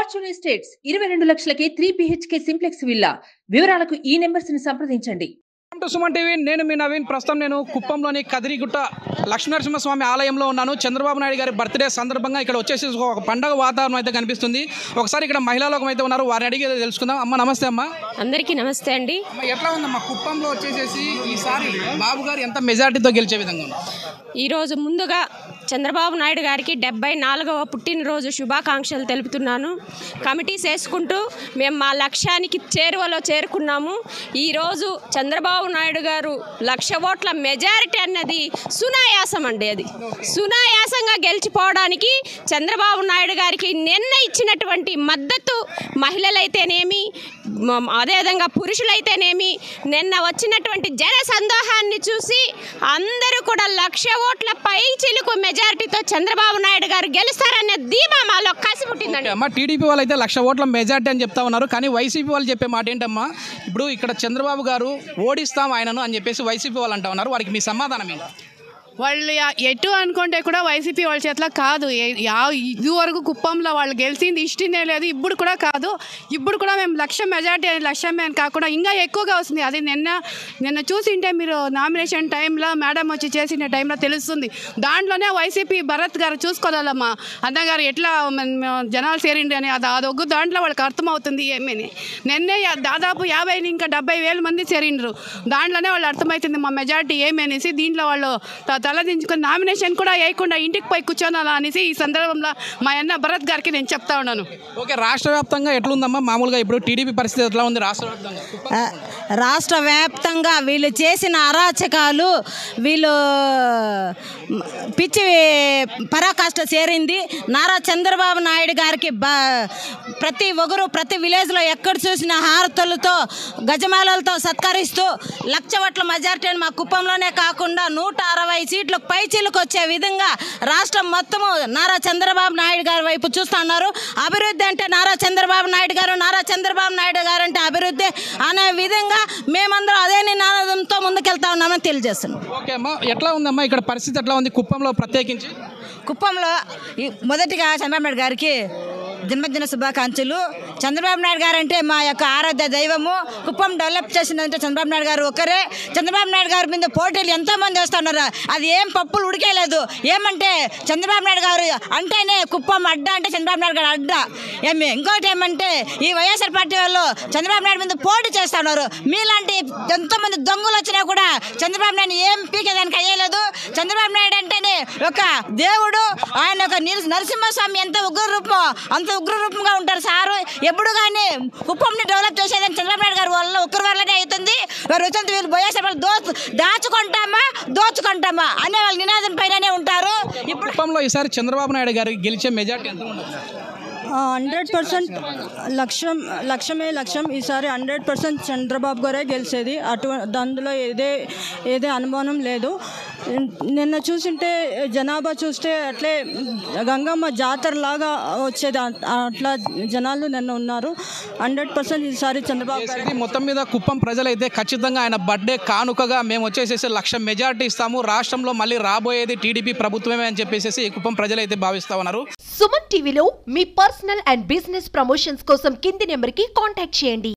Fortune estates 22 లక్షలకే 3 BHK simplex villa. వివరాలకు ఈ numbers ని సంప్రదించండి. సుమన్ టీవీ, నేను మీ నవీన్. ప్రస్తుతం నేను కుప్పంలోని కదిరిగుట్ట లక్ష్మీనరసింహస్వామి ఆలయంలో ఉన్నాను. చంద్రబాబు నాయుడు గారి బర్త్డే సందర్భంగా ఇక్కడ వచ్చేసి ఒక పండగ వాతావరణం అయితే కనిపిస్తుంది. ఒకసారి ఇక్కడ మహిళా లోకం అయితే ఉన్నారు, వారిని అడిగి తెలుసుకుందాం. అమ్మ నమస్తే. అమ్మ అందరికీ నమస్తే అండి. ఎట్లా ఉందమ్మా కుప్పంలో వచ్చేసేసి ఈసారి బాబు గారు ఎంత మెజార్టీతో గెలిచే విధంగా ఉన్నారు? ఈరోజు ముందుగా చంద్రబాబు నాయుడు గారికి 74వ పుట్టినరోజు శుభాకాంక్షలు తెలుపుతున్నాను. కమిటీస్ వేసుకుంటూ మేము మా లక్ష్యానికి చేరువలో చేరుకున్నాము. ఈరోజు చంద్రబాబు నాయుడు గారు 1,00,000 ఓట్ల మెజారిటీ అన్నది సునాయాసం అండి. అది సునాయాసంగా గెలిచిపోవడానికి చంద్రబాబు నాయుడు గారికి నిన్న ఇచ్చినటువంటి మద్దతు మహిళలైతేనేమి, అదేవిధంగా పురుషులైతేనేమి, నిన్న వచ్చినటువంటి జన సందోహాన్ని చూసి అందరూ కూడా 1,00,000 ఓట్ల పై చిలుకు మెజారిటీతో చంద్రబాబు నాయుడు గారు గెలుస్తారనే ధీమా మాలో కసి పుట్టిందండి. అమ్మ, టీడీపీ వాళ్ళు అయితే 1,00,000 ఓట్ల మెజార్టీ అని చెప్తా ఉన్నారు, కానీ వైసీపీ వాళ్ళు చెప్పే మాట ఏంటమ్మా? ఇప్పుడు ఇక్కడ చంద్రబాబు గారు ఓడిస్తాం ఆయనను అని చెప్పేసి వైసీపీ వాళ్ళు అంటా ఉన్నారు. వారికి మీ సమాధానం ఏంటి? వాళ్ళు ఎటు అనుకుంటే కూడా వైసీపీ వాళ్ళ చేతిలో కాదు. ఇదివరకు కుప్పంలో వాళ్ళు గెలిచింది ఇష్టమే లేదు, ఇప్పుడు కూడా కాదు. ఇప్పుడు కూడా మేము 1,00,000 మెజార్టీ 1,00,000 కాకుండా ఇంకా ఎక్కువగా వస్తుంది. అది నిన్న చూసింటే మీరు నామినేషన్ టైంలో మేడం వచ్చి చేసిన టైంలో తెలుస్తుంది. దాంట్లోనే వైసీపీ భరత్ గారు చూసుకోవాలమ్మా అన్నగారు ఎట్లా జనాలు చేరిండి అని అదొగ్గు దాంట్లో వాళ్ళకి అర్థమవుతుంది ఏమని. నిన్నే దాదాపు 50 ఇంకా 70,000 మంది చేరిండ్రు. దాంట్లోనే వాళ్ళు అర్థమవుతుంది మా మెజార్టీ ఏమనేసి. దీంట్లో వాళ్ళు తలదించుకొని నామినేషన్ కూడా వేయకుండా ఇంటికి పోయి కూర్చోనాలా అనేసి ఈ సందర్భంలో మా అన్న భరత్ గారికి నేను చెప్తా ఉన్నాను. ఓకే, రాష్ట్ర వ్యాప్తంగా ఎట్లుందమ్మా మామూలుగా ఇప్పుడు టీడీపీ పరిస్థితి ఎట్లా ఉంది రాష్ట్ర వ్యాప్తంగా? వీళ్ళు చేసిన అరాచకాలు, వీళ్ళు పిచ్చి పరాకాష్ట చేరింది. నారా చంద్రబాబు నాయుడు గారికి ప్రతి ఒగరు ప్రతి విలేజ్లో ఎక్కడ చూసిన హారతులతో గజమాలలతో సత్కరిస్తూ 1,00,000 ఓట్ల మెజార్టీని మా కుప్పంలోనే కాకుండా 160 సీట్లకు పైచీలకు వచ్చే విధంగా రాష్ట్రం మొత్తము నారా చంద్రబాబు నాయుడు గారి వైపు చూస్తున్నారు. అభివృద్ధి అంటే నారా చంద్రబాబు నాయుడు గారు, నారా చంద్రబాబు నాయుడు గారు అంటే అభివృద్ధి అనే విధంగా మేమందరం అదే నినాదంతో ముందుకెళ్తా ఉన్నామని తెలియజేస్తున్నాం. ఓకే అమ్మా, ఎట్లా ఉందమ్మా ఇక్కడ పరిస్థితి ఎట్లా ఉంది కుప్పంలో ప్రత్యేకించి? కుప్పంలో మొదటిగా చంద్రబాబు నాయుడు గారికి జన్మదిన శుభాకాంక్షలు. చంద్రబాబు నాయుడు గారు అంటే మా యొక్క ఆరాధ్య దైవము. కుప్పం డెవలప్ చేసిందంటే చంద్రబాబు నాయుడు గారు ఒకరే. చంద్రబాబు నాయుడు గారి మీద పోటీలు ఎంతోమంది వేస్తున్నారు, అది ఏం పప్పులు ఉడికేలేదు. ఏమంటే చంద్రబాబు నాయుడు గారు అంటేనే కుప్పం అడ్డ అంటే చంద్రబాబు నాయుడు గారు అడ్డ. ఇంకోటి ఏమంటే ఈ వైఎస్ఆర్ పార్టీ వాళ్ళు చంద్రబాబు నాయుడు మీద పోటీ చేస్తున్నారు. మీలాంటి ఎంతోమంది దొంగలు వచ్చినా కూడా చంద్రబాబు నాయుడు ఏం పీకేదానికి అయ్యలేదు. చంద్రబాబు నాయుడు అంటేనే ఒక దేవుడు. ఆయన ఒక నరసింహస్వామి ఎంత ఉగ్ర రూపమో అంత ఉగ్ర రూపంగా ఉంటారు సారు. ఎప్పుడు కానీ కుప్పంని డెవలప్ చేసేదని చంద్రబాబు నాయుడు గారి వల్ల ఒక్కరి వల్లనే అవుతుంది. వారు వచ్చినంత వీళ్ళు పోయేసే వాళ్ళు దోచుకుంటామా అనే వాళ్ళ నినాదం పైననే ఉంటారు. ఇప్పుడు కుప్పంలో ఈసారి చంద్రబాబు నాయుడు గారు గెలిచే మెజార్టీ ఎంత ఉండదు? 100% లక్ష్యం ఈసారి 100% చంద్రబాబు గారే గెలిచేది. అందులో ఏదే అనుమానం లేదు. నిన్న చూసింటే జనాభా చూస్తే అట్లే గంగమ్మ జాతరలాగా వచ్చేది, అట్లా జనాలు నిన్న ఉన్నారు. 100% ఈసారి చంద్రబాబు గారు. మొత్తం మీద కుప్పం ప్రజలైతే ఖచ్చితంగా ఆయన బర్త్డే కానుకగా మేము వచ్చేసేసి 1,00,000 మెజార్టీ ఇస్తాము, రాష్ట్రంలో మళ్ళీ రాబోయేది టీడీపీ ప్రభుత్వమే అని చెప్పేసి కుప్పం ప్రజలైతే భావిస్తా ఉన్నారు. సుమన్ టీవీలో మీ పర్సనల్ అండ్ బిజినెస్ ప్రమోషన్స్ కోసం కింది నెంబర్కి కాంటాక్ట్ చేయండి.